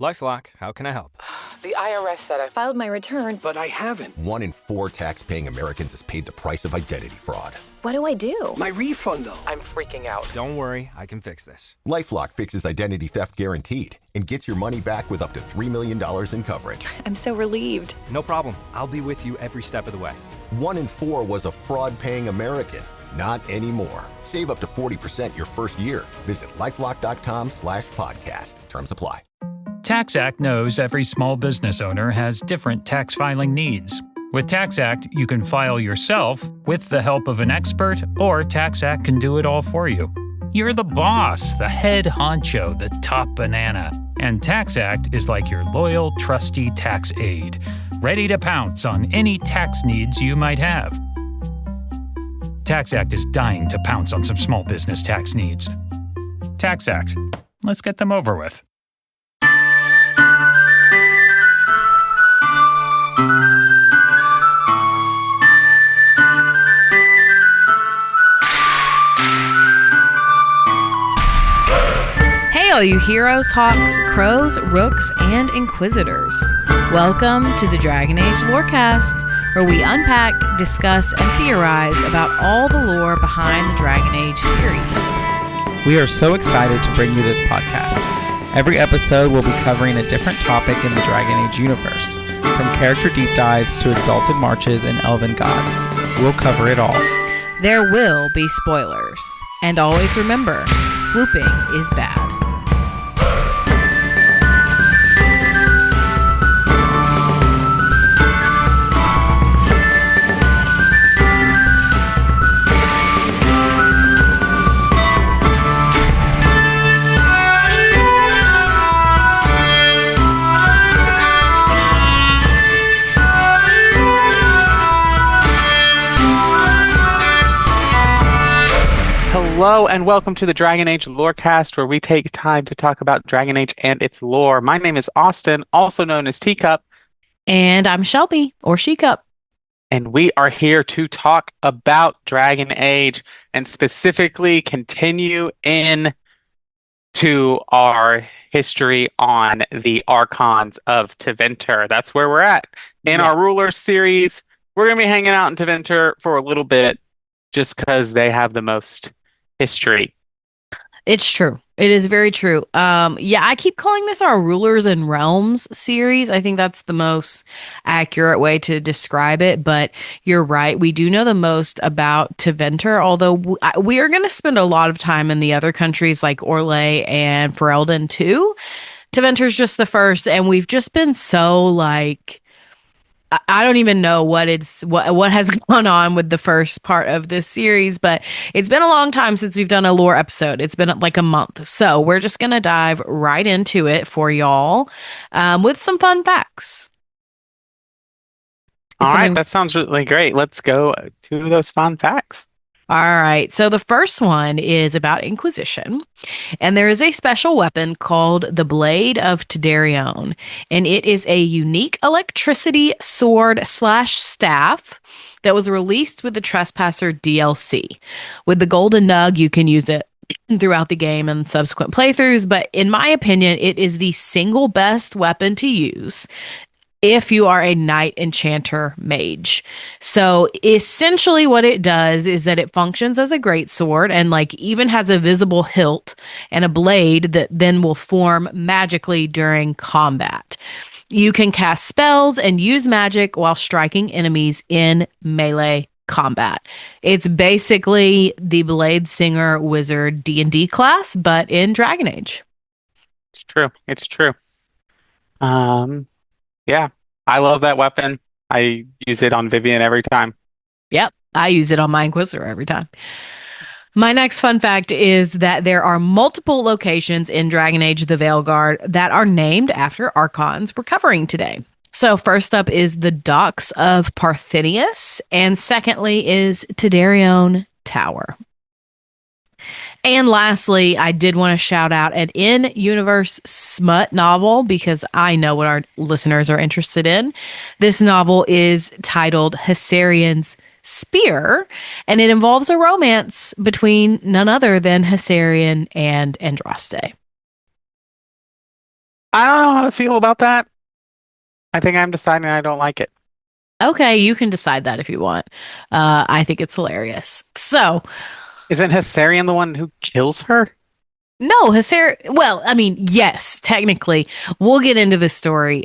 LifeLock, how can I help? The IRS said I filed my return, but I haven't. 1 in 4 tax-paying Americans has paid the price of identity fraud. What do I do? My refund, though. I'm freaking out. Don't worry, I can fix this. LifeLock fixes identity theft guaranteed and gets your money back with up to $3 million in coverage. I'm so relieved. No problem. I'll be with you every step of the way. 1 in 4 was a fraud-paying American. Not anymore. Save up to 40% your first year. Visit LifeLock.com/podcast. Terms apply. TaxAct knows every small business owner has different tax filing needs. With TaxAct, you can file yourself with the help of an expert, or TaxAct can do it all for you. You're the boss, the head honcho, the top banana. And TaxAct is like your loyal, trusty tax aide, ready to pounce on any tax needs you might have. TaxAct is dying to pounce on some small business tax needs. TaxAct. Let's get them over with. Hey, all you heroes, hawks, crows, rooks, and inquisitors. Welcome to the Dragon Age Lorecast, where we unpack, discuss, and theorize about all the lore behind the Dragon Age series. We are so excited to bring you this podcast. Every episode will be covering a different topic in the Dragon Age universe, from character deep dives to exalted marches and elven gods. We'll cover it all. There will be spoilers. And always remember, swooping is bad. Hello and welcome to the Dragon Age Lorecast, where we take time to talk about Dragon Age and its lore. My name is Austin, also known as Teacup. And I'm Shelby, or Shecup. And we are here to talk about Dragon Age and specifically continue in to our history on the Archons of Tevinter. That's where we're at. In our Rulers series, we're going to be hanging out in Tevinter for a little bit just because they have the most history. It's true. It is very true. I keep calling this our Rulers and Realms series. I think that's the most accurate way to describe it, but you're right. We do know the most about Tevinter, although we are going to spend a lot of time in the other countries like Orlais and Ferelden too. Tevinter's just the first, and we've just been so like, I don't even know what has gone on with the first part of this series, but it's been a long time since we've done a lore episode. It's been like a month. So we're just going to dive right into it for y'all with some fun facts. All right, that sounds really great. Let's go to those fun facts. All right. So the first one is about Inquisition. And there is a special weapon called the Blade of Tidarion. And it is a unique electricity sword/staff that was released with the Trespasser DLC. With the Golden Nug, you can use it throughout the game and subsequent playthroughs. But in my opinion, it is the single best weapon to use if you are a knight enchanter mage. So essentially what it does is that it functions as a greatsword and like even has a visible hilt and a blade that then will form magically during combat. You can cast spells and use magic while striking enemies in melee combat. It's basically the Blade Singer Wizard D&D class, but in Dragon Age. It's true. It's true. Yeah, I love that weapon. I use it on Vivian every time. Yep, I use it on my Inquisitor every time. My next fun fact is that there are multiple locations in Dragon Age the Veilguard that are named after Archons we're covering today. So first up is the Docks of Parthenius, and secondly is Tidarion Tower. And lastly, I did want to shout out an in-universe smut novel because I know what our listeners are interested in. This novel is titled Hessarian's Spear, and it involves a romance between none other than Hessarian and Andraste. I don't know how to feel about that. I think I'm deciding I don't like it. Okay, you can decide that if you want. I think it's hilarious. So, Isn't Hessarian the one who kills her? no, Hesar. Well, I mean, yes, technically, we'll get into the story.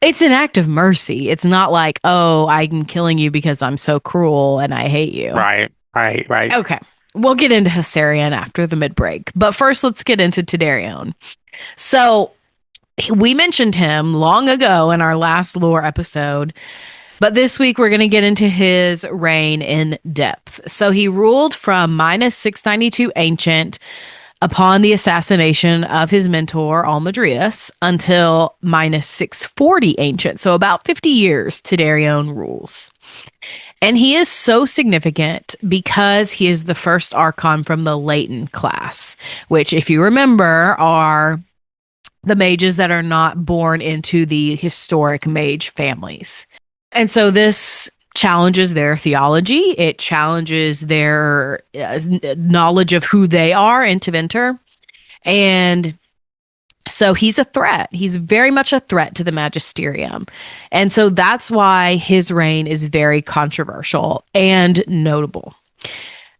It's an act of mercy. It's not like, oh, I'm killing you because I'm so cruel and I hate you. Right. Okay, we'll get into Hessarian after the mid break, but first, let's get into Tidarion. So, we mentioned him long ago in our last lore episode. But this week, we're going to get into his reign in depth. So he ruled from minus 692 Ancient upon the assassination of his mentor, Almadrius, until minus 640 Ancient. So about 50 years, Tidarion rules. And he is so significant because he is the first Archon from the Latent class, which, if you remember, are the mages that are not born into the historic mage families. And so this challenges their theology. It challenges their knowledge of who they are in Tevinter. And so he's a threat. He's very much a threat to the magisterium. And so that's why his reign is very controversial and notable.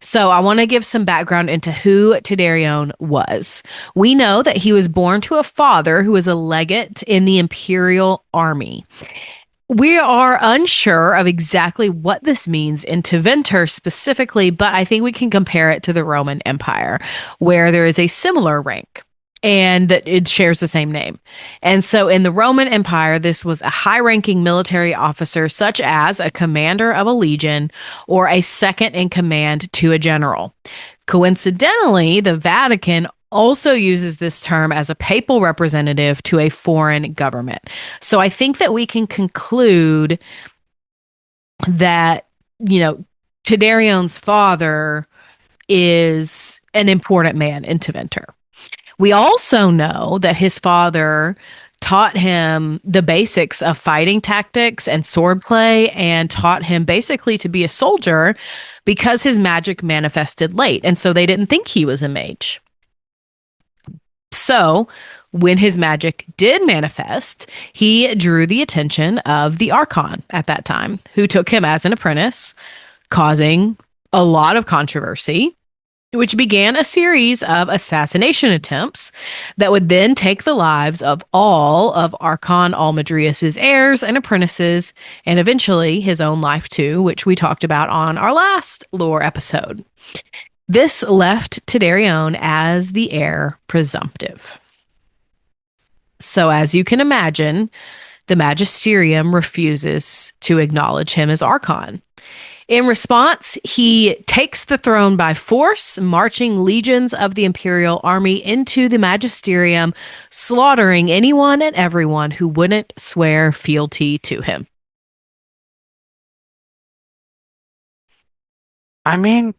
So I want to give some background into who Tidarion was. We know that he was born to a father who was a legate in the imperial army. We are unsure of exactly what this means in Tevinter specifically, but I think we can compare it to the Roman Empire, where there is a similar rank and that it shares the same name. And so in the Roman Empire, this was a high-ranking military officer, such as a commander of a legion or a second in command to a general. Coincidentally, the Vatican also uses this term as a papal representative to a foreign government. So I think that we can conclude that, Tidarion's father is an important man in Tevinter. We also know that his father taught him the basics of fighting tactics and swordplay and taught him basically to be a soldier because his magic manifested late. And so they didn't think he was a mage. So, when his magic did manifest, he drew the attention of the Archon at that time, who took him as an apprentice, causing a lot of controversy, which began a series of assassination attempts that would then take the lives of all of Archon Almadrius's heirs and apprentices, and eventually his own life too, which we talked about on our last lore episode. This left Tidarion as the heir presumptive. So, as you can imagine, the magisterium refuses to acknowledge him as Archon. In response, he takes the throne by force, marching legions of the imperial army into the magisterium, slaughtering anyone and everyone who wouldn't swear fealty to him. I mean,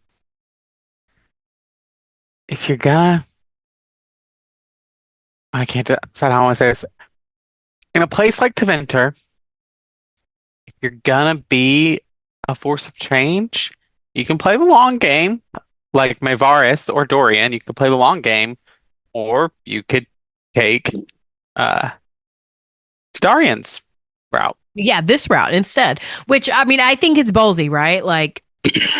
if you're gonna, I can't decide how I want to say this. In a place like Tevinter, if you're gonna be a force of change, you can play the long game, like Maevaris or Dorian. You can play the long game, or you could take Tidarion's route. Yeah, this route instead, which I mean, I think it's ballsy, right? Like,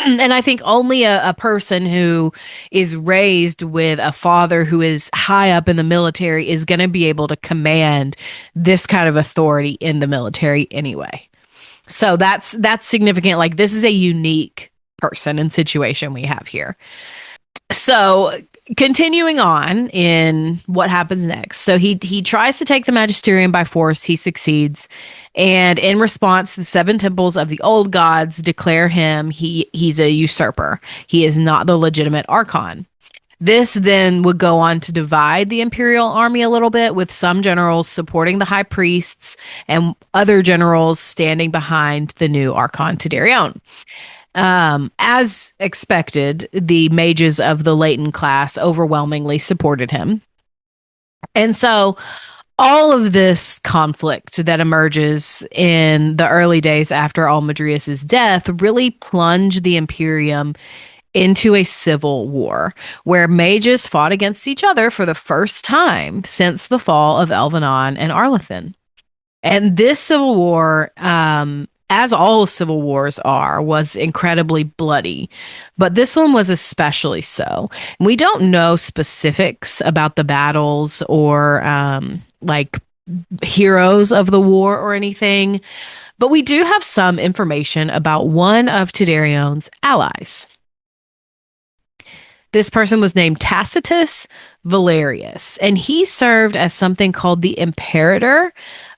and I think only a person who is raised with a father who is high up in the military is going to be able to command this kind of authority in the military anyway. So that's significant. Like, this is a unique person and situation we have here. So continuing on in what happens next. So he tries to take the magisterium by force. He succeeds. And in response, the seven temples of the old gods declare him he's a usurper. He is not the legitimate Archon. This then would go on to divide the imperial army a little bit, with some generals supporting the high priests and other generals standing behind the new Archon Tidarion. As expected, the mages of the Latent class overwhelmingly supported him. And so all of this conflict that emerges in the early days after Almadrius's death really plunged the Imperium into a civil war where mages fought against each other for the first time since the fall of Elvenon and Arlathan. And this civil war, as all civil wars are, was incredibly bloody. But this one was especially so. We don't know specifics about the battles or like heroes of the war or anything, but we do have some information about one of Tidarion's allies. This person was named Tacitus Valerius, and he served as something called the Imperator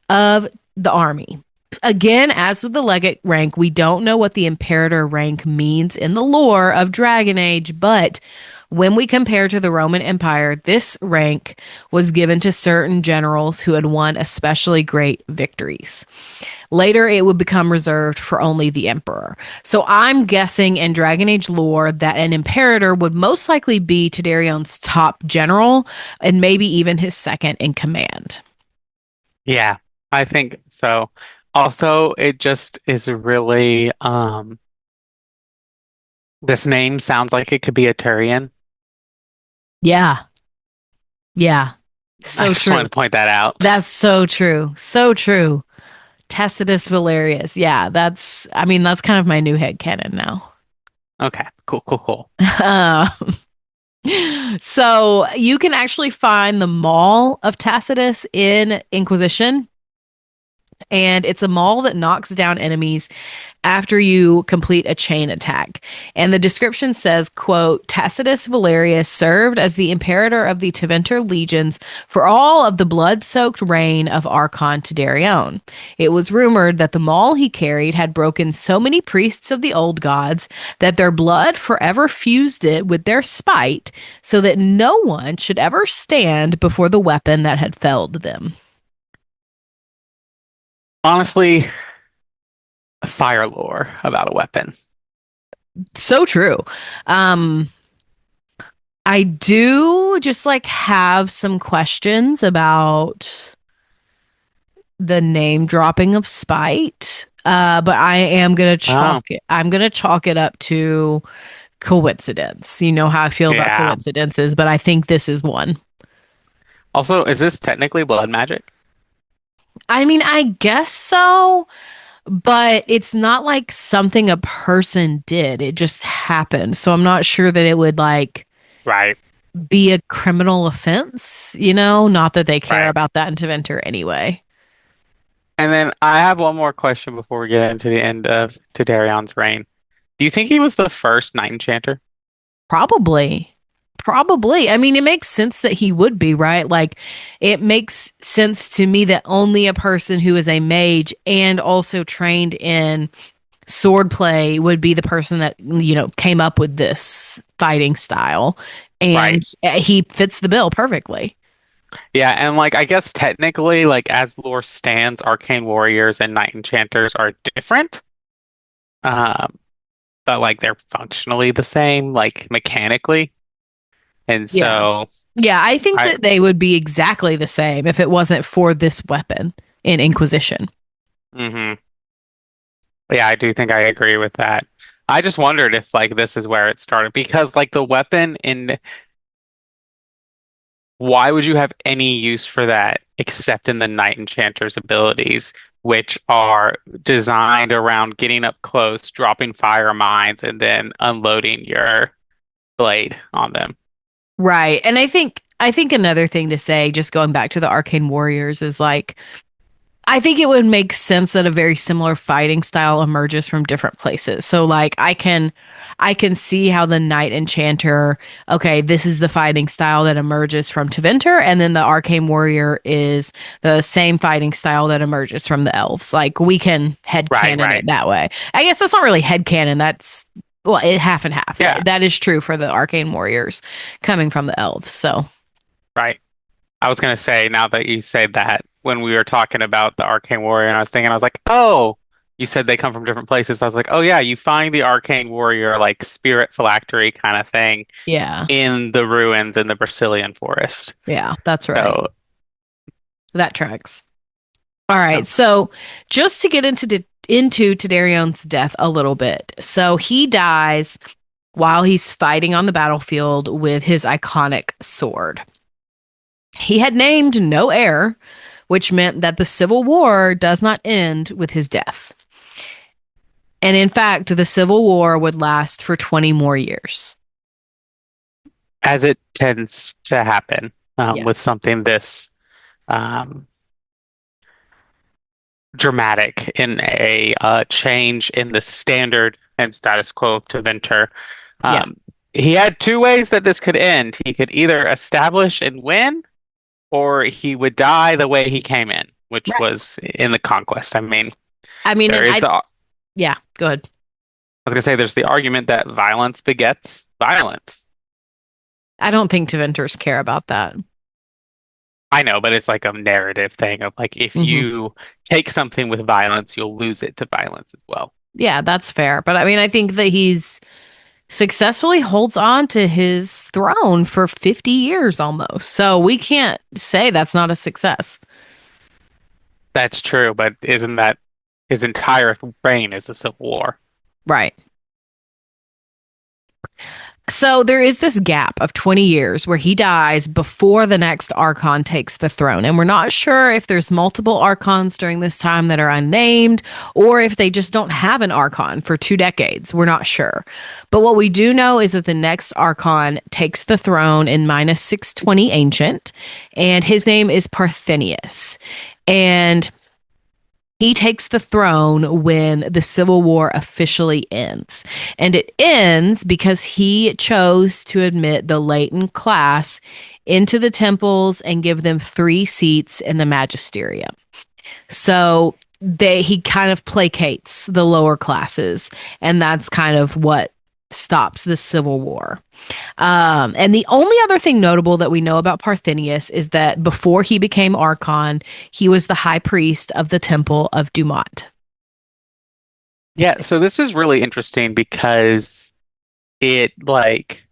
of the army. Again, as with the legate rank, we don't know what the Imperator rank means in the lore of Dragon Age, but when we compare to the Roman Empire, this rank was given to certain generals who had won especially great victories. Later, it would become reserved for only the emperor. So I'm guessing in Dragon Age lore that an imperator would most likely be Tidarion's top general and maybe even his second in command. Yeah, I think so. Also, it just is really this name sounds like it could be a Turian. Yeah. Yeah. So I just true. wanted to point that out. That's so true. So true. Tacitus Valerius. Yeah, that's kind of my new headcanon now. Okay, cool. So you can actually find the Maul of Tacitus in Inquisition. And it's a maul that knocks down enemies after you complete a chain attack. And the description says, quote, Tacitus Valerius served as the imperator of the Tevinter legions for all of the blood-soaked reign of Archon Tidarion. It was rumored that the maul he carried had broken so many priests of the old gods that their blood forever fused it with their spite so that no one should ever stand before the weapon that had felled them. Honestly, a fire lore about a weapon. So true. I do just have some questions about the name dropping of spite. But I am gonna chalk it. I'm gonna chalk it up to coincidence. You know how I feel about coincidences, but I think this is one. Also, is this technically blood magic? I mean, I guess so, but it's not like something a person did. It just happened. So I'm not sure that it would right be a criminal offense, not that they care about that in Tevinter anyway. And then I have one more question before we get into the end of Tidarion's reign. Do you think he was the first Knight Enchanter? Probably. I mean, it makes sense that he would be, right? It makes sense to me that only a person who is a mage and also trained in swordplay would be the person that, came up with this fighting style. And he fits the bill perfectly. Yeah, and I guess technically, as lore stands, arcane warriors and Knight Enchanters are different. But they're functionally the same, mechanically. And so yeah, I think that they would be exactly the same if it wasn't for this weapon in Inquisition. Mm-hmm. Yeah, I do think I agree with that. I just wondered if this is where it started because the weapon in why would you have any use for that except in the Knight Enchanter's abilities, which are designed around getting up close, dropping fire mines, and then unloading your blade on them. Right. And I think another thing to say, just going back to the Arcane Warriors, is I think it would make sense that a very similar fighting style emerges from different places. So I can see how the Knight Enchanter, okay, this is the fighting style that emerges from Tevinter, and then the Arcane Warrior is the same fighting style that emerges from the elves. We can headcanon it that way. I guess that's not really headcanon, that's half and half. Yeah. That is true for the Arcane Warriors coming from the elves. So, right. I was going to say, now that you said that, when we were talking about the Arcane Warrior, and I was like, oh, you said they come from different places. I was like, oh yeah, you find the Arcane Warrior spirit phylactery kind of thing. Yeah. In the ruins in the Brazilian forest. Yeah, that's right. So, that tracks. All right. So just to get into Tidarion's death a little bit. So he dies while he's fighting on the battlefield with his iconic sword. He had named no heir, which meant that the Civil War does not end with his death. And in fact, the Civil War would last for 20 more years. As it tends to happen with something this dramatic in a change in the standard and status quo of Tevinter. He had two ways that this could end. He could either establish and win, or he would die the way he came in, which was in the conquest. Yeah, go ahead. I was going to say there's the argument that violence begets violence. I don't think Tevinters care about that. I know, but it's like a narrative thing of like, if you take something with violence, you'll lose it to violence as well. Yeah, that's fair. But I mean, I think that he's successfully holds on to his throne for 50 years almost. So we can't say that's not a success. That's true, but isn't that his entire reign is a civil war? Right. So there is this gap of 20 years where he dies before the next Archon takes the throne. And we're not sure if there's multiple Archons during this time that are unnamed, or if they just don't have an Archon for 2 decades. We're not sure. But what we do know is that the next Archon takes the throne in minus 620 Ancient, and his name is Parthenius. And he takes the throne when the Civil War officially ends. And it ends because he chose to admit the latent class into the temples and give them 3 seats in the magisterium. So he kind of placates the lower classes, and that's kind of what stops the Civil War. And the only other thing notable that we know about Parthenius is that before he became Archon, he was the high priest of the Temple of Dumat. Yeah, so this is really interesting because it like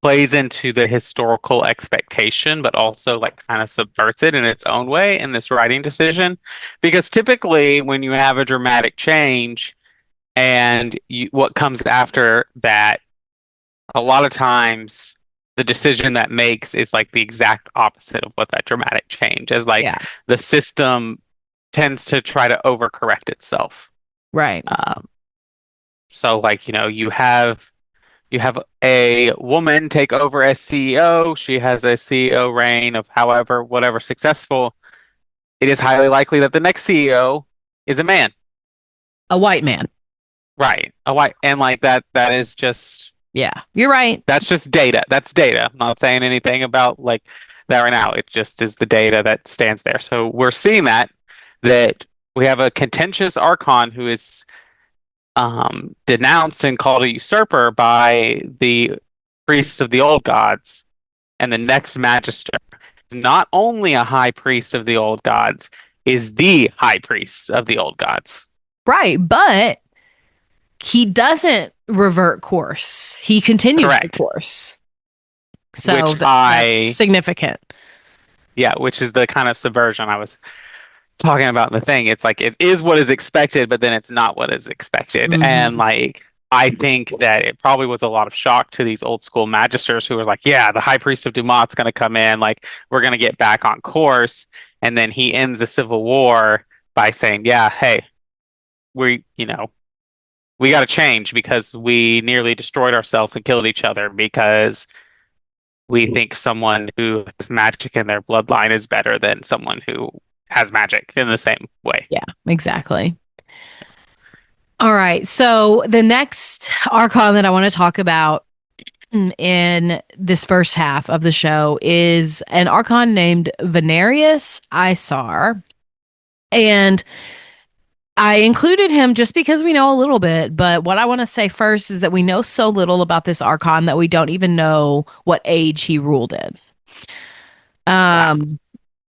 plays into the historical expectation, but also like kind of subverts it in its own way in this writing decision. Because typically when you have a dramatic change and what comes after that, a lot of times the decision that makes is like the exact opposite of what that dramatic change is. Like the system tends to try to overcorrect itself. Right. So like, you have a woman take over as CEO. She has a CEO reign of whatever successful. It is highly likely that the next CEO is a man. A white man. Right. And like that is just... Yeah, you're right. That's just data. That's data. I'm not saying anything about like that right now. It just is the data that stands there. So we're seeing that we have a contentious Archon who is denounced and called a usurper by the priests of the old gods. And the next magister is not only a high priest of the old gods, is the high priest of the old gods. Right, but he doesn't revert course. He continues the course. So that's significant. Yeah, which is the kind of subversion I was talking about in the thing. It's like it is what is expected, but then it's not what is expected. And like I think that it probably was a lot of shock to these old school magisters who were like, yeah, the high priest of Dumat's going to come in, like we're going to get back on course. And then he ends the Civil War by saying, yeah, hey, we got to change because we nearly destroyed ourselves and killed each other because we think someone who has magic in their bloodline is better than someone who has magic in the same way. Yeah, exactly. All right. So the next Archon that I want to talk about in this first half of the show is an Archon named Venarius Isar. And I included him just because we know a little bit, but what I want to say first is that we know so little about this Archon that we don't even know what age he ruled in.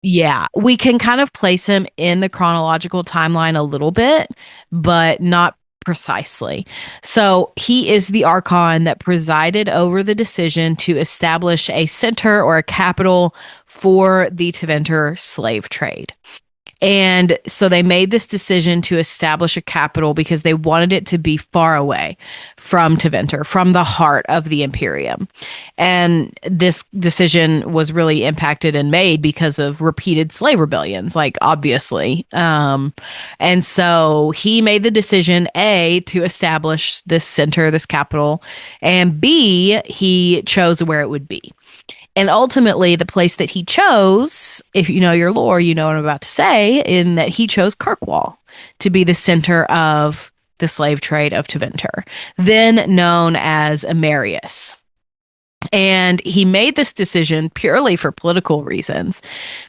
Yeah, we can kind of place him in the chronological timeline a little bit, but not precisely. So he is the Archon that presided over the decision to establish a center or a capital for the Tevinter slave trade. And so they made this decision to establish a capital because they wanted it to be far away from Tevinter, from the heart of the Imperium. And this decision was really impacted and made because of repeated slave rebellions, like obviously. And so he made the decision, A, to establish this center, this capital, and B, he chose where it would be. And ultimately, the place that he chose, if you know your lore, you know what I'm about to say, in that he chose Kirkwall to be the center of the slave trade of Tevinter, then known as Emerius. And he made this decision purely for political reasons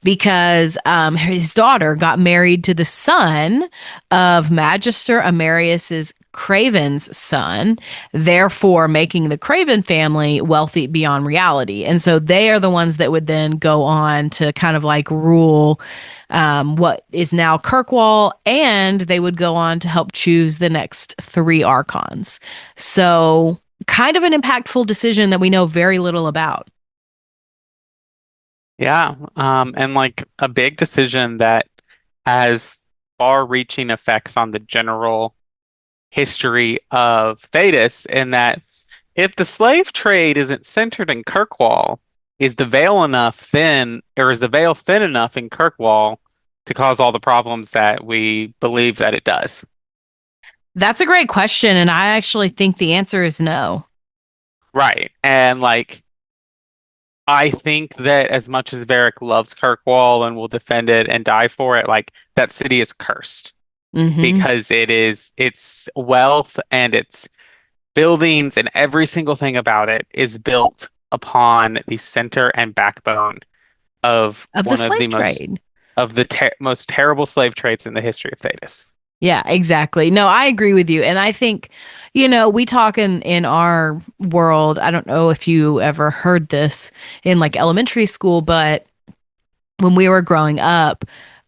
because his daughter got married to the son of Magister Emerius's Craven's son, therefore making the Craven family wealthy beyond reality. And so they are the ones that would then go on to kind of like rule what is now Kirkwall, and they would go on to help choose the next 3 Archons. So kind of an impactful decision that we know very little about. Yeah, and like a big decision that has far-reaching effects on the general history of Thedas, in that if the slave trade isn't centered in Kirkwall, is the veil thin enough in Kirkwall to cause all the problems that we believe that it does? That's a great question, and I actually think the answer is no. Right. And like I think that as much as Varric loves Kirkwall and will defend it and die for it, like that city is cursed because its wealth and its buildings and every single thing about it is built upon the center and backbone of Of the one of slave the trade. most terrible slave trades in the history of Thedas. Yeah, exactly. No, I agree with you. And I think, we talk in our world. I don't know if you ever heard this in like elementary school, but when we were growing up,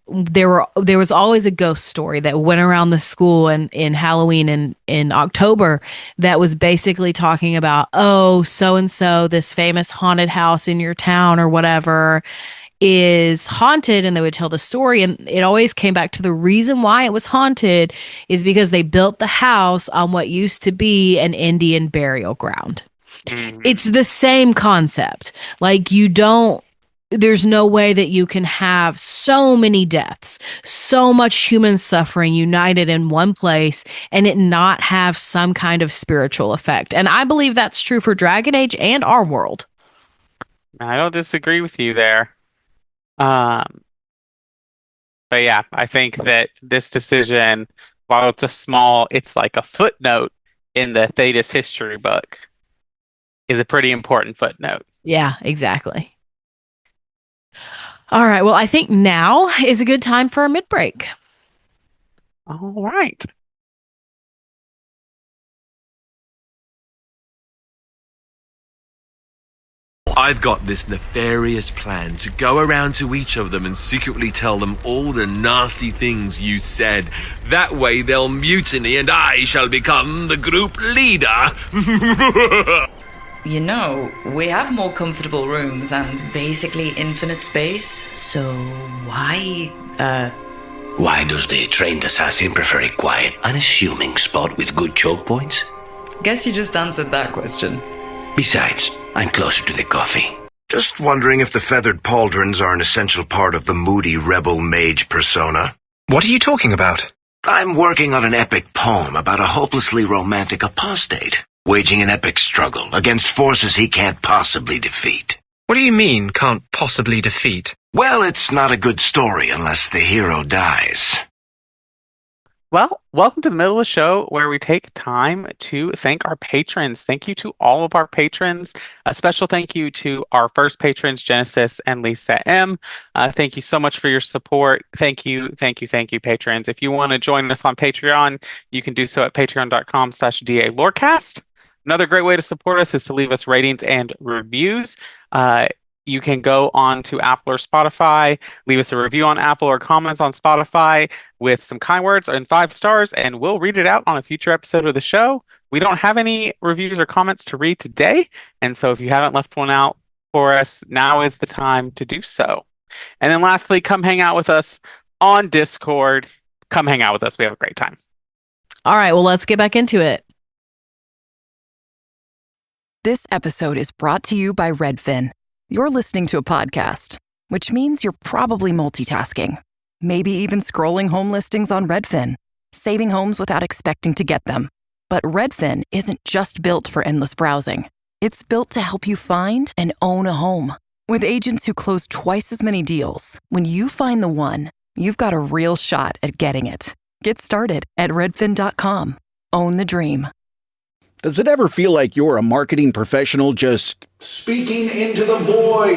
there was always a ghost story that went around the school and in Halloween in October that was basically talking about, oh, so and so, this famous haunted house in your town or whatever is haunted, and they would tell the story, and it always came back to the reason why it was haunted is because they built the house on what used to be an Indian burial ground. It's the same concept. Like there's no way that you can have so many deaths, so much human suffering united in one place and it not have some kind of spiritual effect. And I believe that's true for Dragon Age and our world. I don't disagree with you there. But yeah, I think that this decision, while it's like a footnote in the Thedas history book, is a pretty important footnote. Yeah, exactly. All right. Well, I think now is a good time for a mid-break. All right. I've got this nefarious plan to go around to each of them and secretly tell them all the nasty things you said. That way they'll mutiny and I shall become the group leader. We have more comfortable rooms and basically infinite space, so why, Why does the trained assassin prefer a quiet, unassuming spot with good choke points? Guess you just answered that question. Besides, I'm closer to the coffee. Just wondering if the feathered pauldrons are an essential part of the moody rebel mage persona. What are you talking about? I'm working on an epic poem about a hopelessly romantic apostate, waging an epic struggle against forces he can't possibly defeat. What do you mean, can't possibly defeat? Well, it's not a good story unless the hero dies. Well, welcome to the middle of the show where we take time to thank our patrons. Thank you to all of our patrons. A special thank you to our first patrons, Genesis and Lisa M. Thank you so much for your support. Thank you, patrons. If you want to join us on Patreon, you can do so at patreon.com/DALorecast. Another great way to support us is to leave us ratings and reviews. You can go on to Apple or Spotify, leave us a review on Apple or comments on Spotify with some kind words and 5 stars, and we'll read it out on a future episode of the show. We don't have any reviews or comments to read today, and so if you haven't left one out for us, now is the time to do so. And then lastly, come hang out with us on Discord. Come hang out with us. We have a great time. All right, well, let's get back into it. This episode is brought to you by Redfin. You're listening to a podcast, which means you're probably multitasking. Maybe even scrolling home listings on Redfin, saving homes without expecting to get them. But Redfin isn't just built for endless browsing. It's built to help you find and own a home. With agents who close twice as many deals, when you find the one, you've got a real shot at getting it. Get started at redfin.com. Own the dream. Does it ever feel like you're a marketing professional just speaking into the void?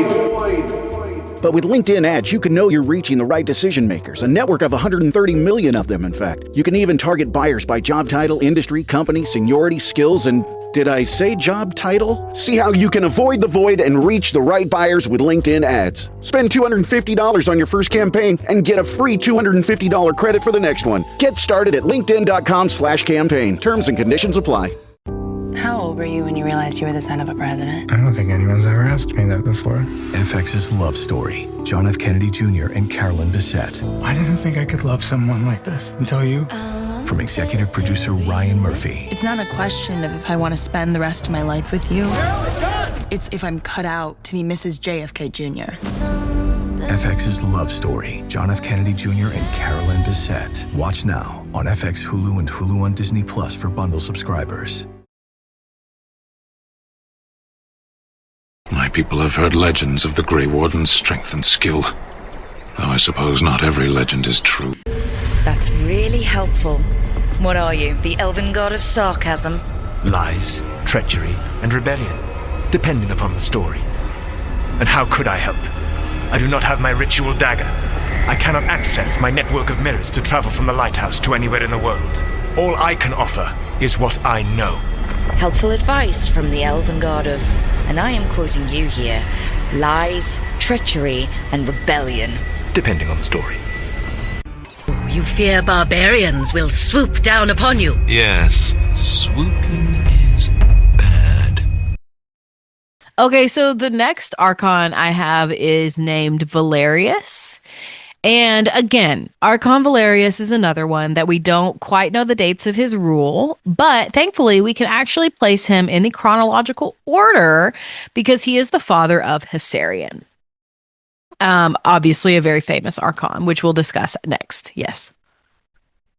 But with LinkedIn ads, you can know you're reaching the right decision makers, a network of 130 million of them, in fact. You can even target buyers by job title, industry, company, seniority, skills, and did I say job title? See how you can avoid the void and reach the right buyers with LinkedIn ads. Spend $250 on your first campaign and get a free $250 credit for the next one. Get started at linkedin.com/campaign. Terms and conditions apply. How old were you when you realized you were the son of a president? I don't think anyone's ever asked me that before. FX's Love Story. John F. Kennedy Jr. and Carolyn Bessette. I didn't think I could love someone like this until you. From executive producer Ryan Murphy. It's not a question of if I want to spend the rest of my life with you. It's if I'm cut out to be Mrs. JFK Jr. FX's Love Story. John F. Kennedy Jr. and Carolyn Bessette. Watch now on FX, Hulu, and Hulu on Disney Plus for bundle subscribers. My people have heard legends of the Grey Warden's strength and skill. Though I suppose not every legend is true. That's really helpful. What are you, the elven god of sarcasm? Lies, treachery, and rebellion, depending upon the story. And how could I help? I do not have my ritual dagger. I cannot access my network of mirrors to travel from the lighthouse to anywhere in the world. All I can offer is what I know. Helpful advice from the elven god of, and I am quoting you here, lies, treachery, and rebellion. Depending on the story. You fear barbarians will swoop down upon you. Yes, swooping is bad. Okay, so the next Archon I have is named Valerius. And again, Archon Valerius is another one that we don't quite know the dates of his rule, but thankfully we can actually place him in the chronological order because he is the father of Hessarian. Obviously a very famous Archon, which we'll discuss next. Yes.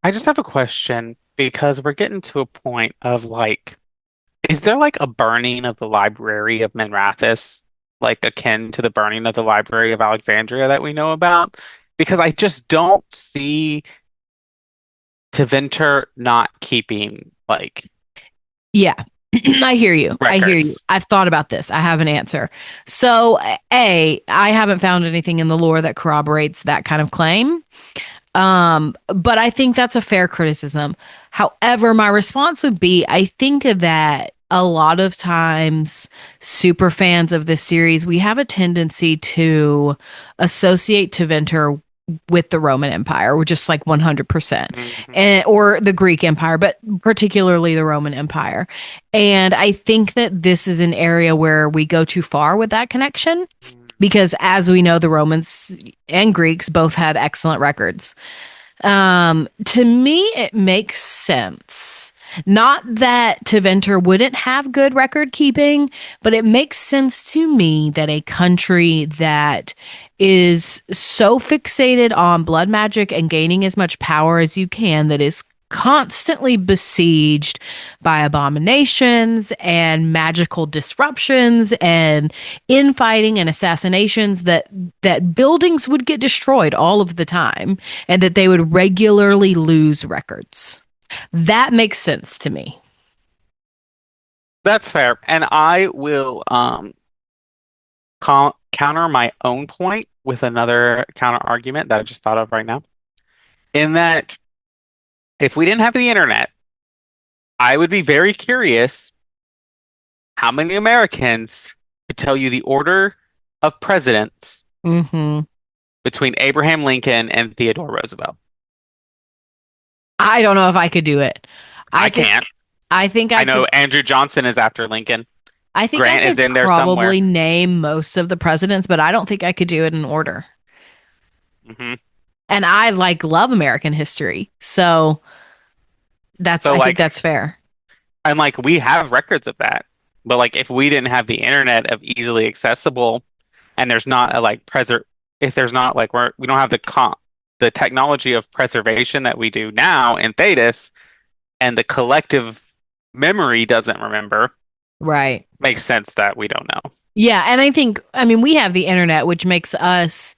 I just have a question because we're getting to a point of like, is there like a burning of the Library of Menrathis, like akin to the burning of the Library of Alexandria that we know about? Because I just don't see Tevinter not keeping like. Yeah, I hear you. Records. I hear you. I've thought about this. I have an answer. So, I haven't found anything in the lore that corroborates that kind of claim. But I think that's a fair criticism. However, my response would be, I think that a lot of times super fans of this series, we have a tendency to associate Tevinter with the Roman Empire, or just like 100%, and or the Greek Empire, but particularly the Roman Empire. And I think that this is an area where we go too far with that connection, because as we know, the Romans and Greeks both had excellent records. To me, it makes sense. Not that Tevinter wouldn't have good record keeping, but it makes sense to me that a country that is so fixated on blood magic and gaining as much power as you can, that is constantly besieged by abominations and magical disruptions and infighting and assassinations, that buildings would get destroyed all of the time and that they would regularly lose records. That makes sense to me. That's fair. And I will counter my own point with another counter argument that I just thought of right now. In that, if we didn't have the internet, I would be very curious how many Americans could tell you the order of presidents between Abraham Lincoln and Theodore Roosevelt. I don't know if I could do it. I can't. I know Andrew Johnson is after Lincoln. I think Grant I is in could there probably somewhere. name most of the presidents, but I don't think I could do it in order. And I love American history. So I think that's fair. And we have records of that. But if we didn't have the internet of easily accessible, and there's not if there's not we don't have the technology of preservation that we do now in Thetis, and the collective memory doesn't remember. Right. Makes sense that we don't know. Yeah, and we have the internet, which makes us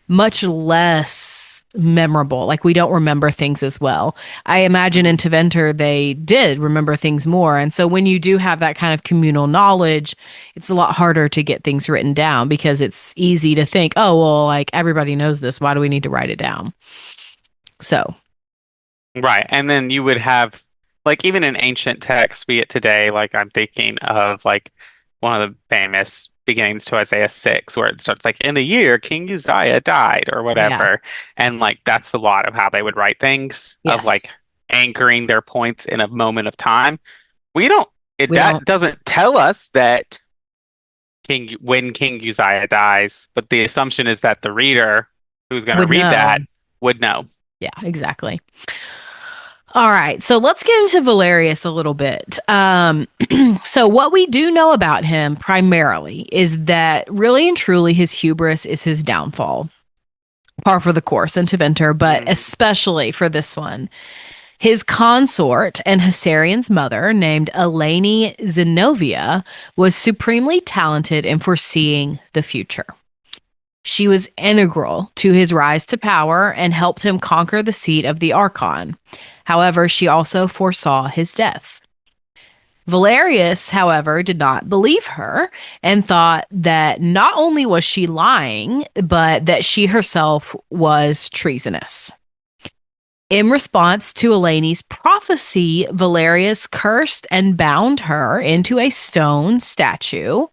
much less memorable. We don't remember things as well. I imagine in Tevinter, they did remember things more. And so when you do have that kind of communal knowledge, it's a lot harder to get things written down because it's easy to think, oh, well, everybody knows this. Why do we need to write it down? So. Right. And then you would have, even in ancient texts, be it today, I'm thinking of, one of the famous beginnings to Isaiah 6, where it starts in the year King Uzziah died or whatever. Yeah. And that's a lot of how they would write things, yes. Of anchoring their points in a moment of time. That doesn't tell us that when King Uzziah dies, but the assumption is that the reader who's going to read that would know. Yeah, exactly. All right, so let's get into Valerius a little bit. So what we do know about him primarily is that really and truly his hubris is his downfall. Par for the course in Tevinter, but especially for this one. His consort and Hessarian's mother, named Eleni Zenobia, was supremely talented in foreseeing the future. She was integral to his rise to power and helped him conquer the seat of the Archon. However, she also foresaw his death. Valerius, however, did not believe her and thought that not only was she lying, but that she herself was treasonous. In response to Eleni's prophecy, Valerius cursed and bound her into a stone statue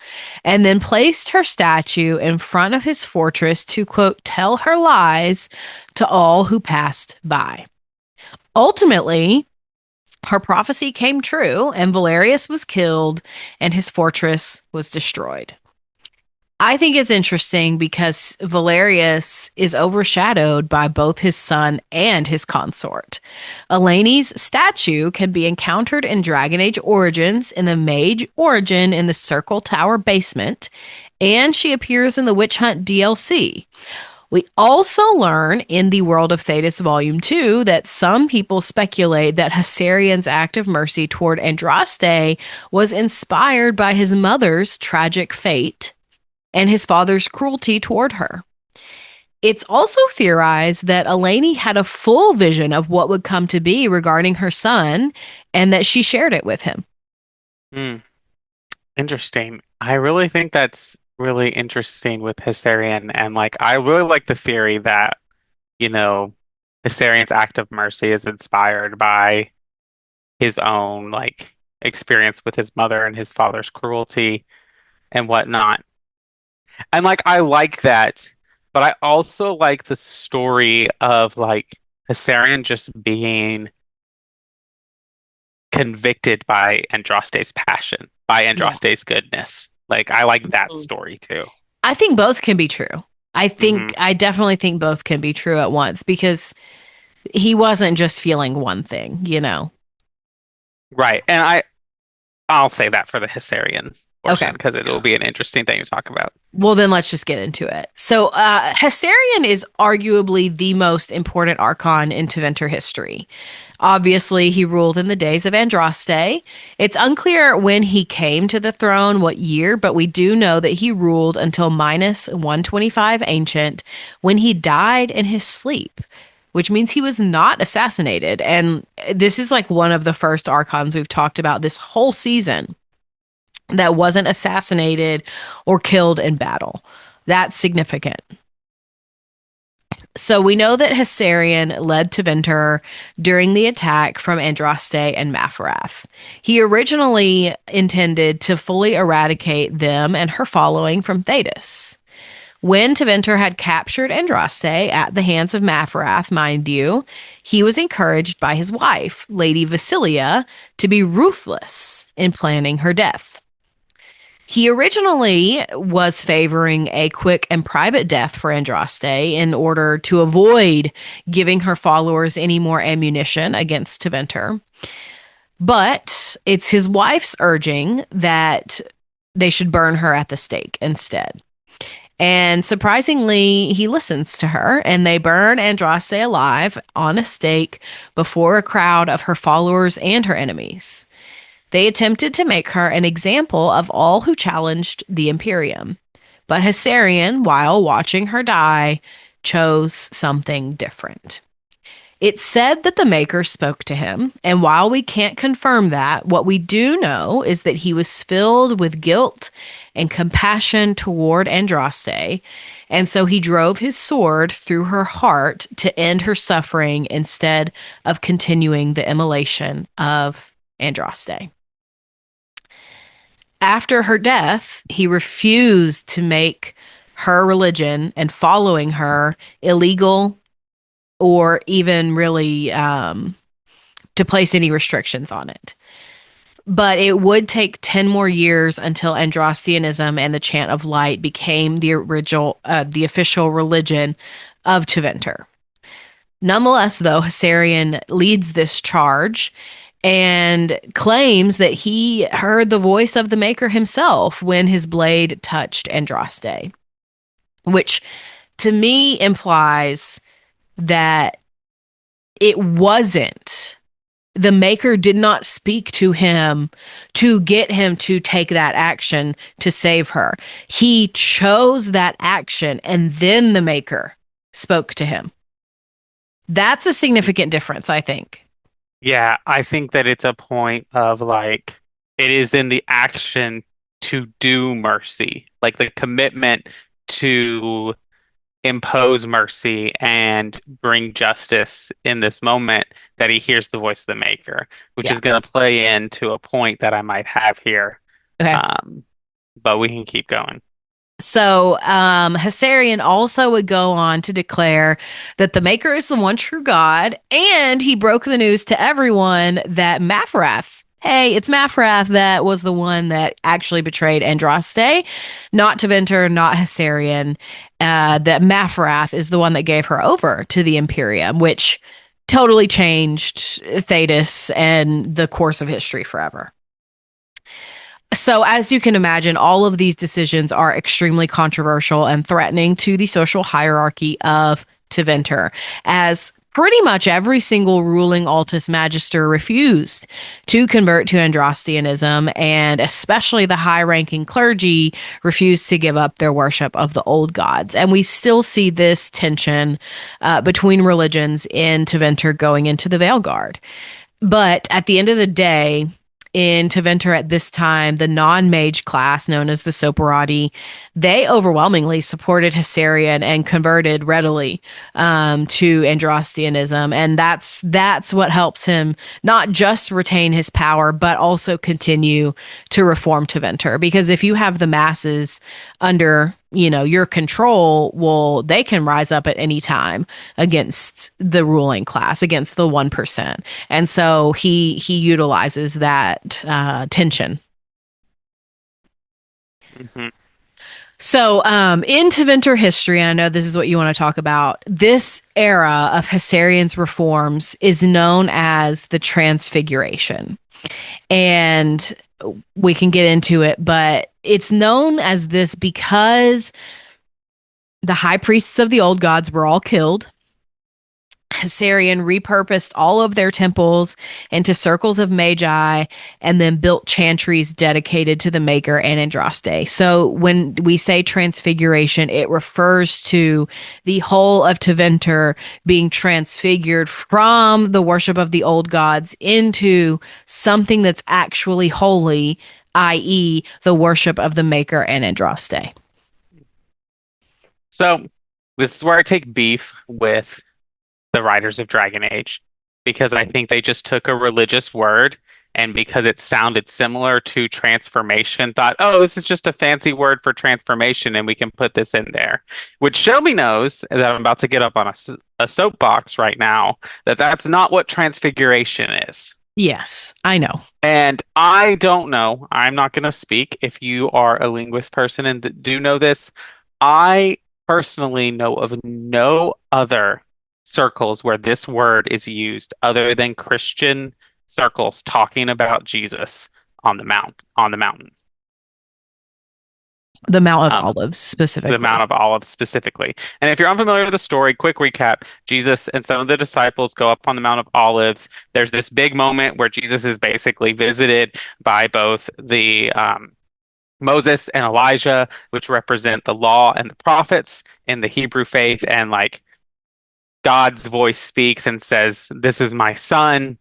and then placed her statue in front of his fortress to, quote, tell her lies to all who passed by. Ultimately, her prophecy came true and Valerius was killed and his fortress was destroyed. I think it's interesting because Valerius is overshadowed by both his son and his consort. Eleni's statue can be encountered in Dragon Age Origins in the Mage Origin in the Circle Tower basement, and she appears in the Witch Hunt DLC. We also learn in the World of Thetis Volume 2 that some people speculate that Hessarian's act of mercy toward Andraste was inspired by his mother's tragic fate and his father's cruelty toward her. It's also theorized that Eleni had a full vision of what would come to be regarding her son and that she shared it with him. Interesting. I really think that's really interesting with Hessarian, and I really like the theory that, Hessarian's act of mercy is inspired by his own experience with his mother and his father's cruelty and whatnot. And I like that, but I also like the story of Hessarian just being convicted by Andraste's passion, by Andraste's goodness. I like that story too. I think both can be true. I definitely think both can be true at once because he wasn't just feeling one thing, Right. And I'll say that for the Hessarian portion because it'll be an interesting thing to talk about. Well, then let's just get into it. So Hessarian is arguably the most important Archon in Tevinter history. Obviously, he ruled in the days of Andraste. It's unclear when he came to the throne, what year, but we do know that he ruled until minus 125 Ancient when he died in his sleep, which means he was not assassinated. And this is one of the first Archons we've talked about this whole season that wasn't assassinated or killed in battle. That's significant. So we know that Hessarian led Tevinter during the attack from Andraste and Mafrath. He originally intended to fully eradicate them and her following from Thetis. When Tevinter had captured Andraste at the hands of Mafrath, mind you, he was encouraged by his wife, Lady Vasilia, to be ruthless in planning her death. He originally was favoring a quick and private death for Andraste in order to avoid giving her followers any more ammunition against Tevinter. But it's his wife's urging that they should burn her at the stake instead. And surprisingly, he listens to her, and they burn Andraste alive on a stake before a crowd of her followers and her enemies. They attempted to make her an example of all who challenged the Imperium. But Hessarian, while watching her die, chose something different. It's said that the Maker spoke to him, and while we can't confirm that, what we do know is that he was filled with guilt and compassion toward Andraste, and so he drove his sword through her heart to end her suffering instead of continuing the immolation of Andraste. After her death, he refused to make her religion and following her illegal or even really to place any restrictions on it. But it would take 10 more years until Andrastianism and the Chant of Light became the official religion of Tevinter. Nonetheless, though, Hessarian leads this charge and claims that he heard the voice of the Maker himself when his blade touched Andraste, which to me implies that it wasn't, the Maker did not speak to him to get him to take that action to save her. He chose that action, and then the Maker spoke to him. That's a significant difference, I think. Yeah, I think that it's a point of like, it is in the action to do mercy, like the commitment to impose mercy and bring justice in this moment, that he hears the voice of the Maker, which is going to play into a point that I might have here. Okay. But we can keep going. So Hessarian also would go on to declare that the Maker is the one true God, and he broke the news to everyone that Mafrath, hey, it's Mafrath that was the one that actually betrayed Andraste, not Tevinter, not Hessarian. That Mafrath is the one that gave her over to the Imperium, which totally changed Thedas and the course of history forever. So, as you can imagine, all of these decisions are extremely controversial and threatening to the social hierarchy of Tevinter, as pretty much every single ruling Altus Magister refused to convert to Andrastianism, and especially the high-ranking clergy refused to give up their worship of the old gods. And we still see this tension between religions in Tevinter going into the Veilguard. But at the end of the day, in Tevinter at this time, the non-mage class known as the Soparati, they overwhelmingly supported Hessarian and converted readily to Andrastianism, and that's what helps him not just retain his power but also continue to reform Tevinter. Because if you have the masses under your control, well, they can rise up at any time against the ruling class, against the 1%. And so he utilizes that tension. Mm-hmm. So in Tevinter history, and I know this is what you want to talk about, this era of Hessarian's reforms is known as the Transfiguration. And we can get into it, but it's known as this because the high priests of the old gods were all killed. Hessarian repurposed all of their temples into circles of magi and then built chantries dedicated to the Maker and Andraste. So when we say transfiguration, it refers to the whole of Tevinter being transfigured from the worship of the old gods into something that's actually holy, i.e. the worship of the Maker and Andraste. So this is where I take beef with the writers of Dragon Age, because I think they just took a religious word, and because it sounded similar to transformation, thought, oh, this is just a fancy word for transformation and we can put this in there. Which Shelby knows that I'm about to get up on a soapbox right now, that that's not what transfiguration is. Yes, I know. And I don't know. I'm not going to speak. If you are a linguist person and do know this, I personally know of no other circles where this word is used other than Christian circles talking about Jesus on the mountain. The Mount of Olives specifically. The Mount of Olives specifically. And if you're unfamiliar with the story, quick recap. Jesus and some of the disciples go up on the Mount of Olives. There's this big moment where Jesus is basically visited by both the Moses and Elijah, which represent the law and the prophets in the Hebrew faith. And like God's voice speaks and says, "This is my son.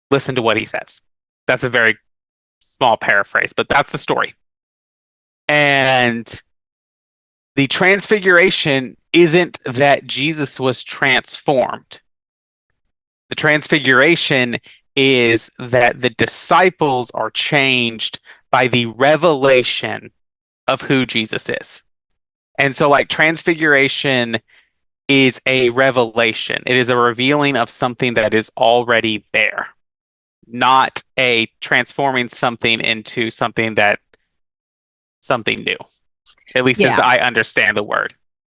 Listen to what he says." That's a very small paraphrase, but that's the story. And the transfiguration isn't that Jesus was transformed. The transfiguration is that the disciples are changed by the revelation of who Jesus is. And so, like, transfiguration is a revelation. It is a revealing of something that is already there, not a transforming something into something new. At least as I understand the word.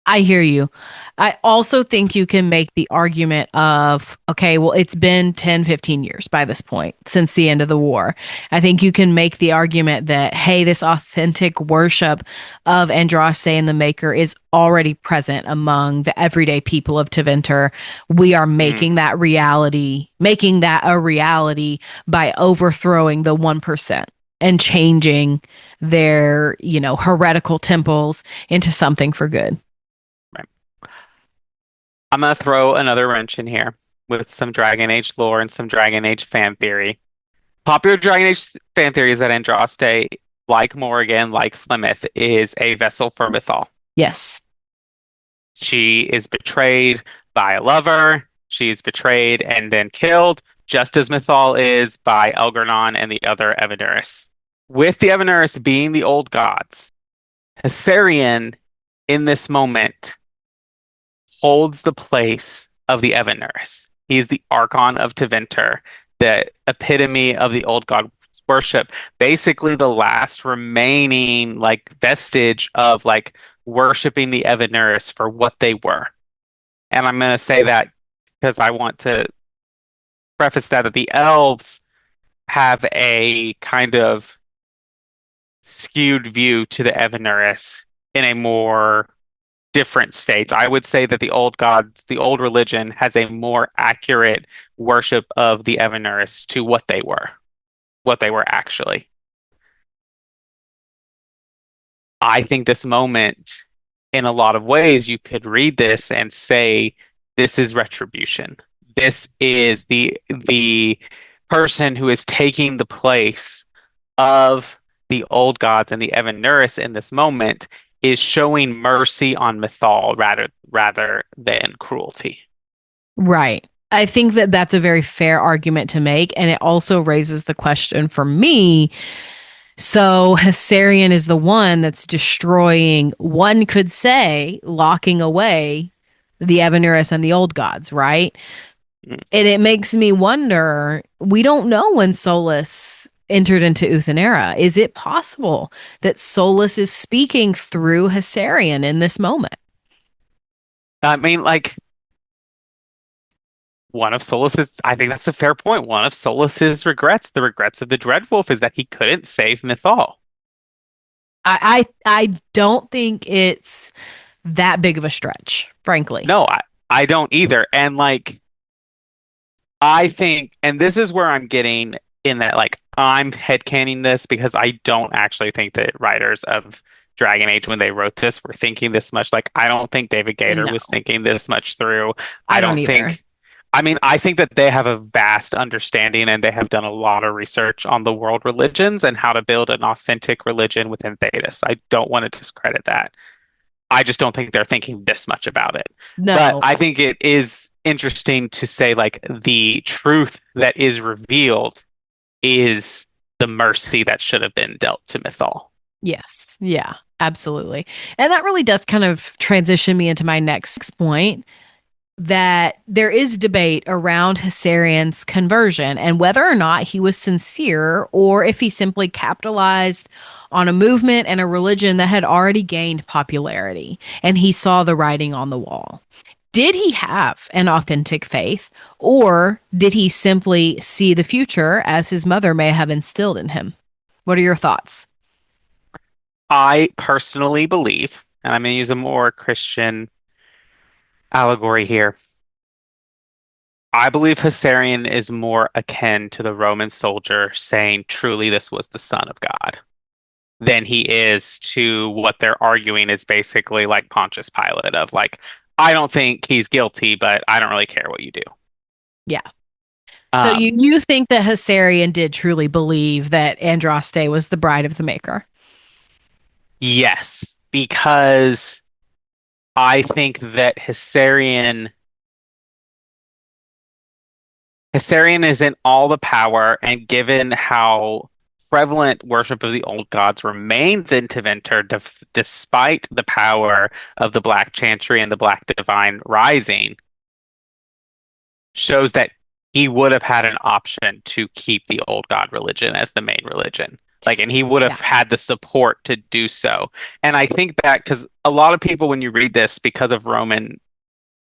I hear you. I also think you can make the argument of, okay, well, it's been 10, 15 years by this point since the end of the war. I think you can make the argument that, hey, this authentic worship of Andraste and the Maker is already present among the everyday people of Tevinter. We are making that a reality by overthrowing the 1%. And changing their, heretical temples into something for good. Right. I'm going to throw another wrench in here with some Dragon Age lore and some Dragon Age fan theory. Popular Dragon Age fan theory is that Andraste, like Morrigan, like Flemeth, is a vessel for Mythal. Yes. She is betrayed by a lover. She is betrayed and then killed, just as Mythal is by Elgar'nan and the other Evanuris. With the Evanuris being the old gods, Hessarian, in this moment, holds the place of the Evanuris. He is the Archon of Tevinter, the epitome of the old god worship, basically the last remaining vestige of worshiping the Evanuris for what they were. And I'm going to say that because I want to preface that the elves have a kind of skewed view to the Evanuris in a more different state. I would say that the old gods, the old religion, has a more accurate worship of the Evanuris to what they were actually. I think this moment, in a lot of ways, you could read this and say, this is retribution. This is the person who is taking the place of the old gods and the Evanuris in this moment is showing mercy on Mythal rather than cruelty. Right. I think that that's a very fair argument to make, and it also raises the question for me. So Hessarian is the one that's destroying, one could say, locking away the Evanuris and the old gods, right? And it makes me wonder, we don't know when Solus entered into Uthenera. Is it possible that Solus is speaking through Hessarian in this moment? I mean, one of Solus's, I think that's a fair point. One of Solus's regrets, the regrets of the Dreadwolf, is that he couldn't save Mythal. I don't think it's that big of a stretch, frankly. No, I don't either. And I think, and this is where I'm getting in that, I'm headcaning this because I don't actually think that writers of Dragon Age, when they wrote this, were thinking this much. I don't think David Gator was thinking this much through. I don't think. I mean, I think that they have a vast understanding and they have done a lot of research on the world religions and how to build an authentic religion within Thedas. I don't want to discredit that. I just don't think they're thinking this much about it. No. But I think it is interesting to say, the truth that is revealed is the mercy that should have been dealt to Mythal. Yes. Yeah, absolutely. And that really does kind of transition me into my next point. that there is debate around Hessarian's conversion and whether or not he was sincere or if he simply capitalized on a movement and a religion that had already gained popularity and he saw the writing on the wall. Did he have an authentic faith, or did he simply see the future as his mother may have instilled in him? What are your thoughts? I personally believe, and I'm going to use a more Christian allegory here. I believe Hessarian is more akin to the Roman soldier saying, truly, this was the Son of God, than he is to what they're arguing is basically like Pontius Pilate of like, I don't think he's guilty, but I don't really care what you do. Yeah. So you think that Hessarian did truly believe that Andraste was the bride of the Maker? Yes, because I think that Hessarian is in all the power, and given how prevalent worship of the old gods remains in Tevinter, despite the power of the Black Chantry and the Black Divine Rising, shows that he would have had an option to keep the old god religion as the main religion. Like, and he would have had the support to do so. And I think that because a lot of people, when you read this, because of Roman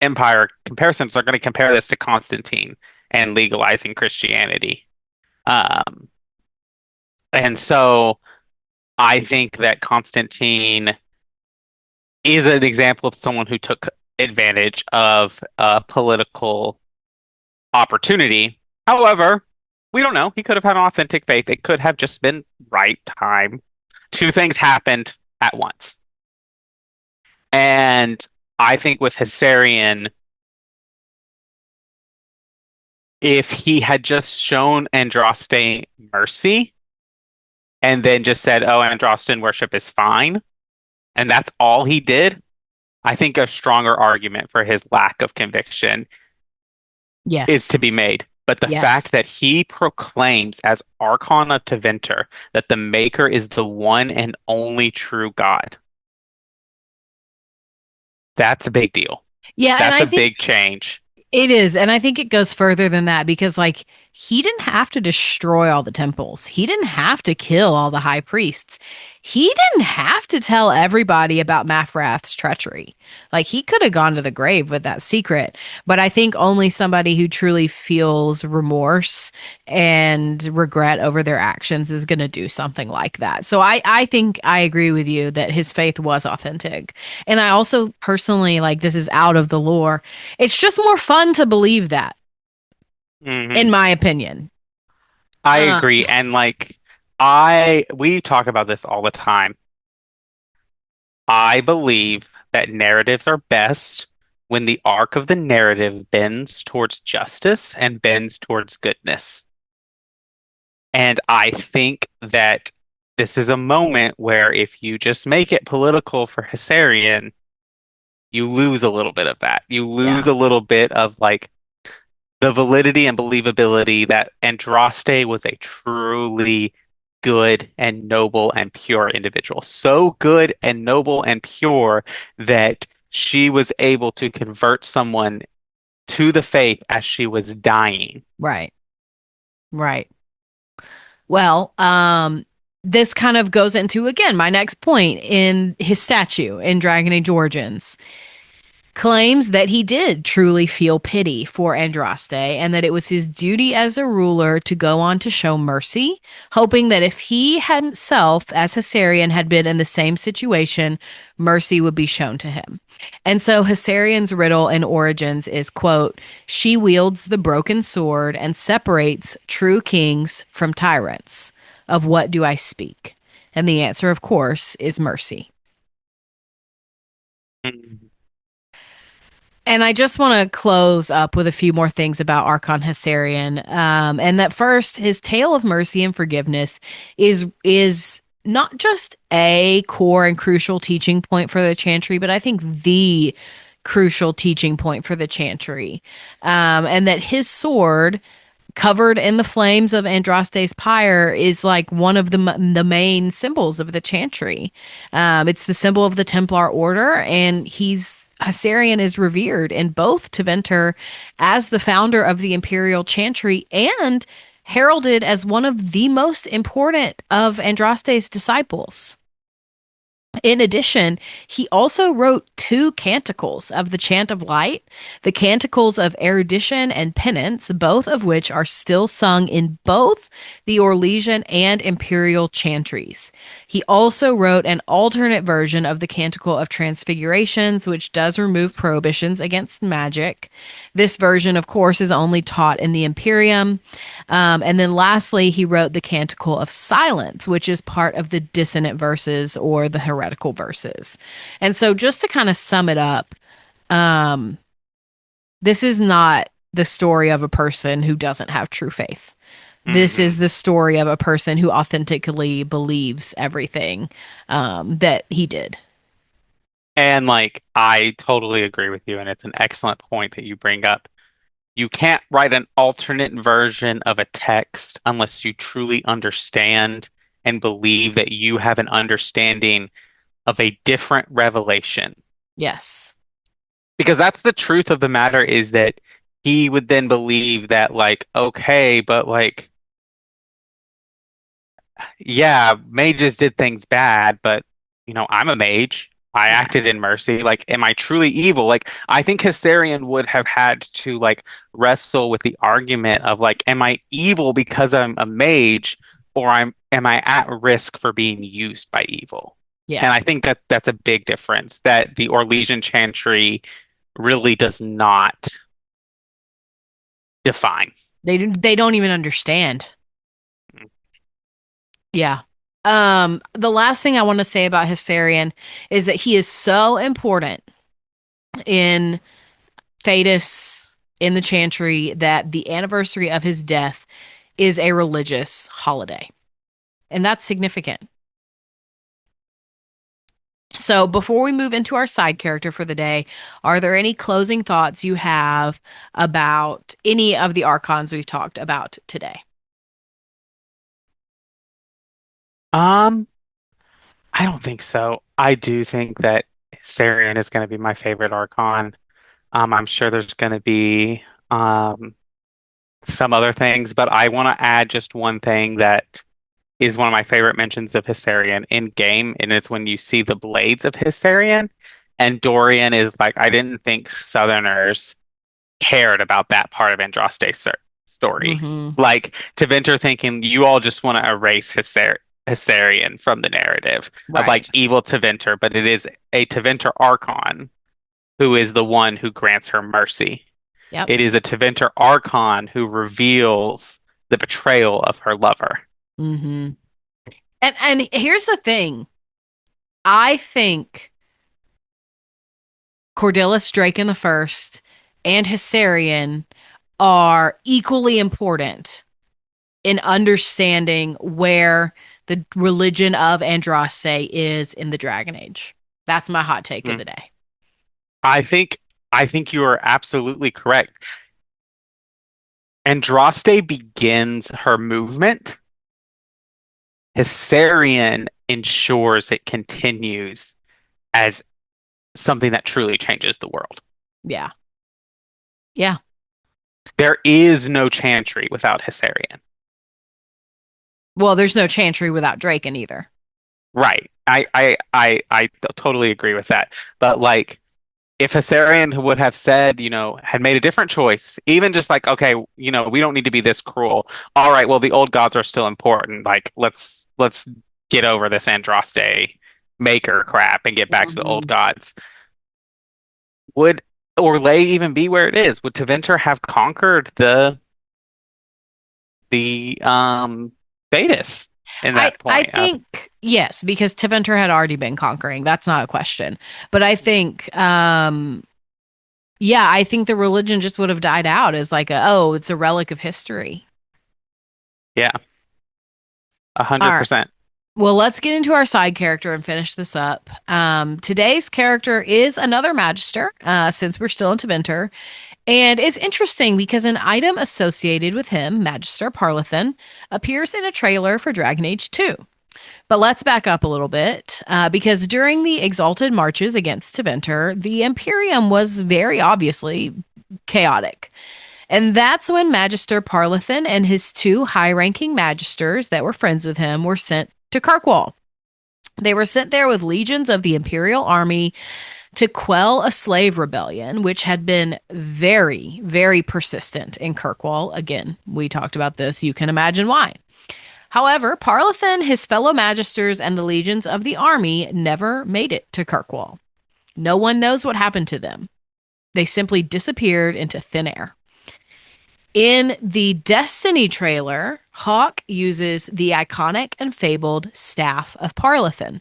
Empire comparisons, are going to compare this to Constantine and legalizing Christianity. And so I think that Constantine is an example of someone who took advantage of a political opportunity. However, we don't know. He could have had an authentic faith. It could have just been right time. Two things happened at once. And I think with Hessarian, if he had just shown Andraste mercy and then just said, oh, Andrastan worship is fine, and that's all he did, I think a stronger argument for his lack of conviction is to be made. But the fact that he proclaims as Archon of Tevinter that the Maker is the one and only true God, that's a big deal. Yeah, that's a big change. It is. And I think it goes further than that because, like, he didn't have to destroy all the temples. He didn't have to kill all the high priests. He didn't have to tell everybody about Maphrath's treachery. Like, he could have gone to the grave with that secret. But I think only somebody who truly feels remorse and regret over their actions is going to do something like that. So I think I agree with you that his faith was authentic. And I also personally, like, this is out of the lore. It's just more fun to believe that, in my opinion. I agree. And like, we talk about this all the time. I believe that narratives are best when the arc of the narrative bends towards justice and bends towards goodness. And I think that this is a moment where if you just make it political for Hessarian, you lose a little bit of that. You lose a little bit of like the validity and believability that Andraste was a truly good and noble and pure individual. So good and noble and pure that she was able to convert someone to the faith as she was dying. Right. Well, this kind of goes into, again, my next point in his statue in Dragon Age Origins. Claims that he did truly feel pity for Andraste and that it was his duty as a ruler to go on to show mercy, hoping that if he himself, as Hessarian, had been in the same situation, mercy would be shown to him. And so Hessarian's riddle in Origins is, quote, she wields the broken sword and separates true kings from tyrants. Of what do I speak? And the answer, of course, is mercy. And I just want to close up with a few more things about Archon Hessarian. And that first, his tale of mercy and forgiveness is not just a core and crucial teaching point for the Chantry, but I think the crucial teaching point for the Chantry. And that his sword, covered in the flames of Andraste's pyre, is like one of the main symbols of the Chantry. It's the symbol of the Templar Order, and he's Hessarian is revered in both Tevinter as the founder of the Imperial Chantry and heralded as one of the most important of Andraste's disciples. In addition, he also wrote 2 canticles of the Chant of Light, the Canticles of Erudition and Penance, both of which are still sung in both the Orlesian and Imperial chantries. He also wrote an alternate version of the Canticle of Transfigurations, which does remove prohibitions against magic. This version, of course, is only taught in the Imperium. And then lastly, he wrote the Canticle of Silence, which is part of the dissonant verses or the heretical verses. And so just to kind of sum it up, this is not the story of a person who doesn't have true faith. This is the story of a person who authentically believes everything that he did. And like, I totally agree with you, and it's an excellent point that you bring up. You can't write an alternate version of a text unless you truly understand and believe that you have an understanding of a different revelation. Yes. Because that's the truth of the matter, is that he would then believe that, like, okay, but like, yeah, mages did things bad, but I'm a mage. I acted in mercy. Like, am I truly evil? Like, I think Hessarian would have had to like wrestle with the argument of like, am I evil because I'm a mage, or am I at risk for being used by evil? Yeah. And I think that that's a big difference that the Orlesian Chantry really does not define. They don't even understand. Yeah. The last thing I want to say about Hessarian is that he is so important in Thedas, in the Chantry, that the anniversary of his death is a religious holiday. And that's significant. So before we move into our side character for the day, are there any closing thoughts you have about any of the Archons we've talked about today? I don't think so. I do think that Sarian is going to be my favorite Archon. I'm sure there's going to be some other things, but I want to add just one thing that is one of my favorite mentions of Hessarian in game, and it's when you see the blades of Hessarian, and Dorian is like, I didn't think Southerners cared about that part of Andraste's story. Like, Tevinter thinking you all just want to erase Hessarian from the narrative of like evil Tevinter, but it is a Tevinter Archon who is the one who grants her mercy. Yep. It is a Tevinter Archon who reveals the betrayal of her lover. Mm-hmm. And here's the thing. I think Cordelis Draken the First and Hessarian are equally important in understanding where the religion of Andraste is in the Dragon Age. That's my hot take of the day. I think you are absolutely correct. Andraste begins her movement. Hessarian ensures it continues as something that truly changes the world. Yeah. Yeah. There is no Chantry without Hessarian. Well, there's no Chantry without Draken either. Right. I totally agree with that. But like, if Hessarian would have said, had made a different choice, even just like, okay, we don't need to be this cruel. All right, well, the old gods are still important. Like, let's get over this Andraste maker crap and get back to the old gods. Would Orlais even be where it is? Would Tevinter have conquered the Thedas in that point? I think yes, because Tevinter had already been conquering. That's not a question. But I think I think the religion just would have died out as like it's a relic of history. Yeah. 100%. Well, let's get into our side character and finish this up. Today's character is another Magister, since we're still in Tevinter. And it's interesting because an item associated with him, Magister Parlethan, appears in a trailer for Dragon Age 2. But let's back up a little bit, because during the exalted marches against Tevinter, the Imperium was very obviously chaotic. And that's when Magister Parlethin and his 2 high-ranking magisters that were friends with him were sent to Kirkwall. They were sent there with legions of the Imperial army to quell a slave rebellion, which had been very, very persistent in Kirkwall. Again, we talked about this. You can imagine why. However, Parlethin, his fellow magisters, and the legions of the army never made it to Kirkwall. No one knows what happened to them. They simply disappeared into thin air. In the Destiny trailer, Hawk uses the iconic and fabled Staff of Parlethin.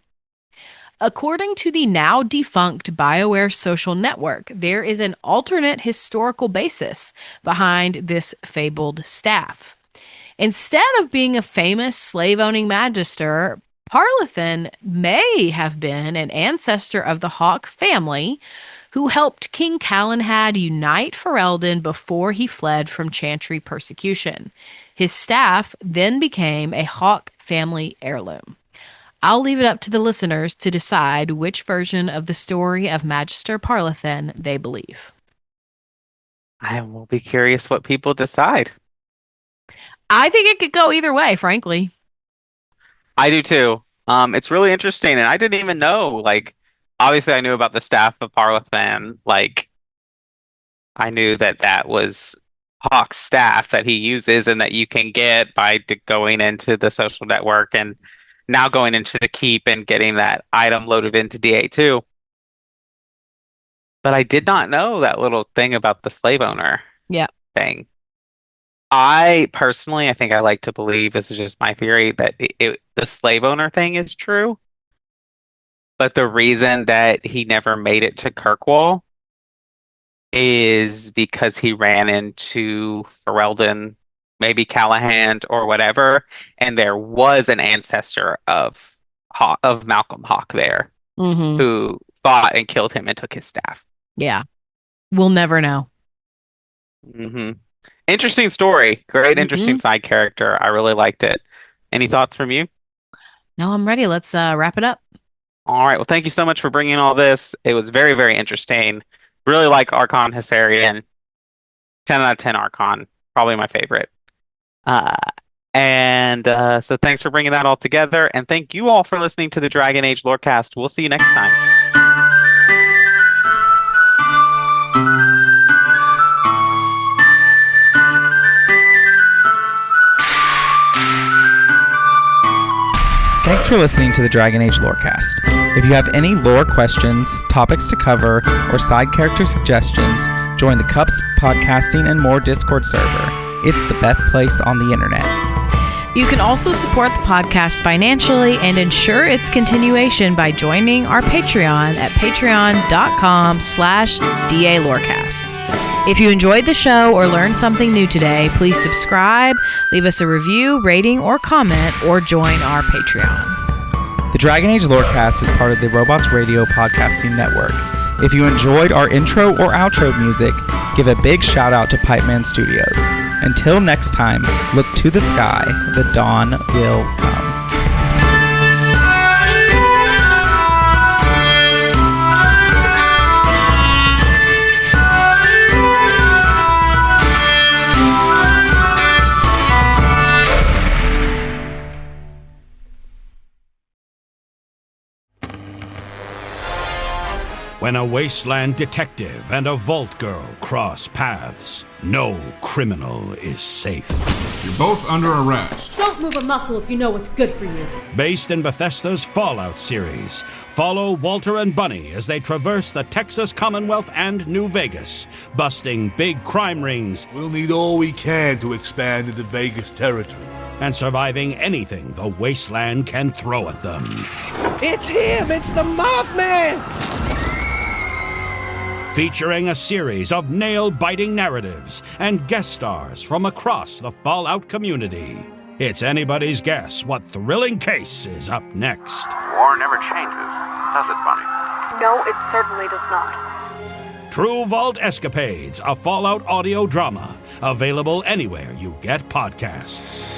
According to the now defunct BioWare social network, there is an alternate historical basis behind this fabled staff. Instead of being a famous slave-owning magister, Parlethin may have been an ancestor of the Hawk family who helped King Calenhad unite Ferelden before he fled from Chantry persecution. His staff then became a Hawk family heirloom. I'll leave it up to the listeners to decide which version of the story of Magister Parlethin they believe. I will be curious what people decide. I think it could go either way, frankly. I do too. It's really interesting, and I didn't even know, like, obviously I knew about the Staff of Parlethin, like, I knew that was Hawk's staff that he uses and that you can get by going into the social network and now going into the keep and getting that item loaded into DA2. But I did not know that little thing about the slave owner thing. I personally, I think I like to believe, this is just my theory, that the slave owner thing is true. But the reason that he never made it to Kirkwall is because he ran into Ferelden, maybe Callahan or whatever, and there was an ancestor of Malcolm Hawk there who fought and killed him and took his staff. Yeah. We'll never know. Interesting story. Great, interesting side character. I really liked it. Any thoughts from you? No, I'm ready. Let's wrap it up. All right. Well, thank you so much for bringing all this. It was very, very interesting. Really like Archon Hessarian. 10 out of 10 Archon. Probably my favorite. So thanks for bringing that all together. And thank you all for listening to the Dragon Age Lorecast. We'll see you next time. Thanks for listening to the Dragon Age Lorecast. If you have any lore questions, topics to cover, or side character suggestions, join the Cups Podcasting and More Discord server. It's the best place on the internet. You can also support the podcast financially and ensure its continuation by joining our Patreon at patreon.com/DALorecast. If you enjoyed the show or learned something new today, please subscribe, leave us a review, rating, or comment, or join our Patreon. The Dragon Age Lorecast is part of the Robots Radio Podcasting Network. If you enjoyed our intro or outro music, give a big shout out to Pipeman Studios. Until next time, look to the sky. The dawn will come. When a wasteland detective and a vault girl cross paths, no criminal is safe. You're both under arrest. Don't move a muscle if you know what's good for you. Based in Bethesda's Fallout series, follow Walter and Bunny as they traverse the Texas Commonwealth and New Vegas, busting big crime rings. We'll need all we can to expand into Vegas territory. And surviving anything the wasteland can throw at them. It's him! It's the Mothman! Featuring a series of nail-biting narratives and guest stars from across the Fallout community. It's anybody's guess what thrilling case is up next. War never changes, does it, Bunny? No, it certainly does not. True Vault Escapades, a Fallout audio drama. Available anywhere you get podcasts.